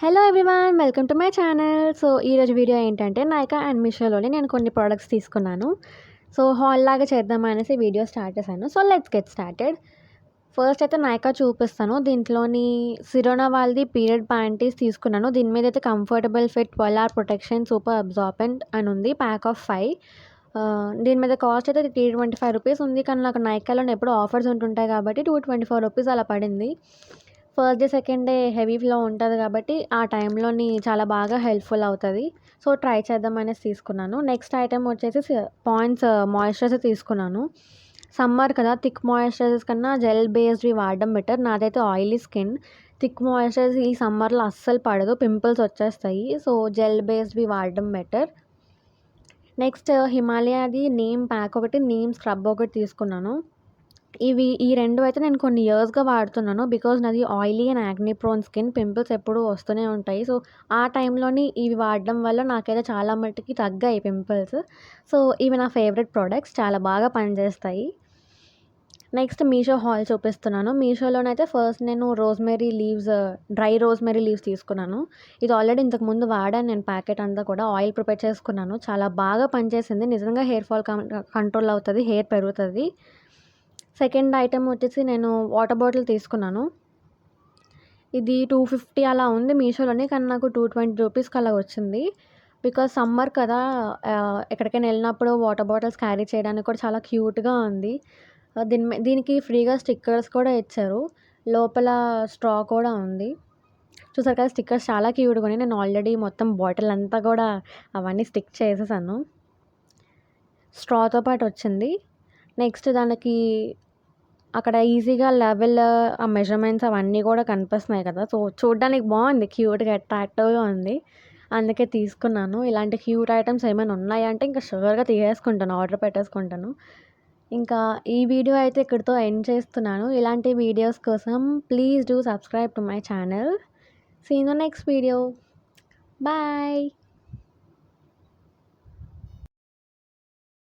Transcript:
Hello everyone, welcome to my channel. So ఈరోజు video ఏంటంటే Nykaa and మీషోలోని నేను కొన్ని ప్రోడక్ట్స్ తీసుకున్నాను. సో హాల్ లాగా చేద్దామనేసి వీడియో స్టార్ట్ చేశాను. So let's get started. First అయితే నైకా చూపిస్తాను. దీంట్లోని సిరోనా వాళ్ళది పీరియడ్ ప్యాంటీస్ తీసుకున్నాను. దీని మీద అయితే comfortable fit, polar protection, super absorbent అని ఉంది. Pack of 5. దీని మీద కాస్ట్ అయితే 325 రూపీస్ ఉంది. కానీ నాకు నైకాలోనే ఎప్పుడు ఆఫర్స్ ఉంటుంటాయి కాబట్టి 224 రూపీస్ అలా పడింది. First day, second day heavy flow ఉంటుంది కాబట్టి ఆ టైంలోని చాలా బాగా హెల్ప్ఫుల్ అవుతుంది. సో ట్రై చేద్దామనేసి తీసుకున్నాను. నెక్స్ట్ ఐటెం వచ్చేసి పాండ్స్ మాయిశ్చరైజర్ తీసుకున్నాను. సమ్మర్ కదా, థిక్ మాయిశ్చరైజర్స్ కన్నా జెల్ బేస్డ్వి వాడడం బెటర్. నాదైతే ఆయిలీ స్కిన్. థిక్ మాయిశ్చరైజర్ ఈ సమ్మర్లో అస్సలు పడదు, పింపుల్స్ వచ్చేస్తాయి. సో జెల్ బేస్డ్వి వాడడం బెటర్. నెక్స్ట్ హిమాలయాది నీమ్ ప్యాక్ ఒకటి, నీమ్ స్క్రబ్ ఒకటి తీసుకున్నాను. ఈ రెండు అయితే నేను కొన్ని ఇయర్స్‌గా వాడుతున్నాను. బికాజ్ నాది oily and acne prone skin. Pimples ఎప్పుడూ వస్తూనే ఉంటాయి. సో ఆ టైంలోని ఇవి వాడడం వల్ల నాకైతే చాలా మట్టుకి తగ్గాయి పింపుల్స్. సో ఇవి నా ఫేవరెట్ ప్రొడక్ట్స్, చాలా బాగా పనిచేస్తాయి. నెక్స్ట్ మీషో హాల్ చూపిస్తున్నాను. మీషోలోనైతే ఫస్ట్ నేను డ్రై రోజ్‌మెరీ లీవ్స్ తీసుకున్నాను. ఇది ఆల్రెడీ ఇంతకుముందు వాడాను నేను. ప్యాకెట్ అంతా కూడా ఆయిల్ ప్రిపేర్ చేసుకున్నాను. చాలా బాగా పనిచేసింది. నిజంగా హెయిర్ ఫాల్ కంట్రోల్ అవుతుంది, హెయిర్ పెరుగుతుంది. సెకండ్ ఐటెం వచ్చేసి నేను వాటర్ బాటిల్ తీసుకున్నాను. ఇది 250 అలా ఉంది మీషోలోని. కానీ నాకు 220 రూపీస్కి అలా వచ్చింది. బికాజ్ సమ్మర్ కదా, ఎక్కడికైనా వెళ్ళినప్పుడు వాటర్ బాటిల్స్ క్యారీ చేయడానికి కూడా చాలా క్యూట్గా ఉంది. దీనికి ఫ్రీగా స్టిక్కర్స్ కూడా ఇచ్చారు. లోపల స్ట్రా కూడా ఉంది. చూసారు కదా, స్టిక్కర్స్ చాలా క్యూట్గా ఉన్నాయి. నేను ఆల్రెడీ మొత్తం బాటిల్ అంతా కూడా అవన్నీ స్టిక్ చేసేసాను. స్ట్రాతో పాటు వచ్చింది. నెక్స్ట్ దానికి అక్కడ ఈజీగా లెవెల్, ఆ మెజర్మెంట్స్ అవన్నీ కూడా కనిపిస్తున్నాయి కదా. సో చూడ్డానికి బాగుంది, క్యూట్గా అట్రాక్టివ్గా ఉంది. అందుకే తీసుకున్నాను. ఇలాంటి క్యూట్ ఐటమ్స్ ఏమైనా ఉన్నాయంటే ఇంకా షూర్గా తీసేసుకుంటాను, ఆర్డర్ పెట్టేసుకుంటాను. ఇంకా ఈ వీడియో అయితే ఇక్కడితో ఎండ్ చేస్తున్నాను. ఇలాంటి వీడియోస్ కోసం please do subscribe to my channel. See you in the next video. Bye.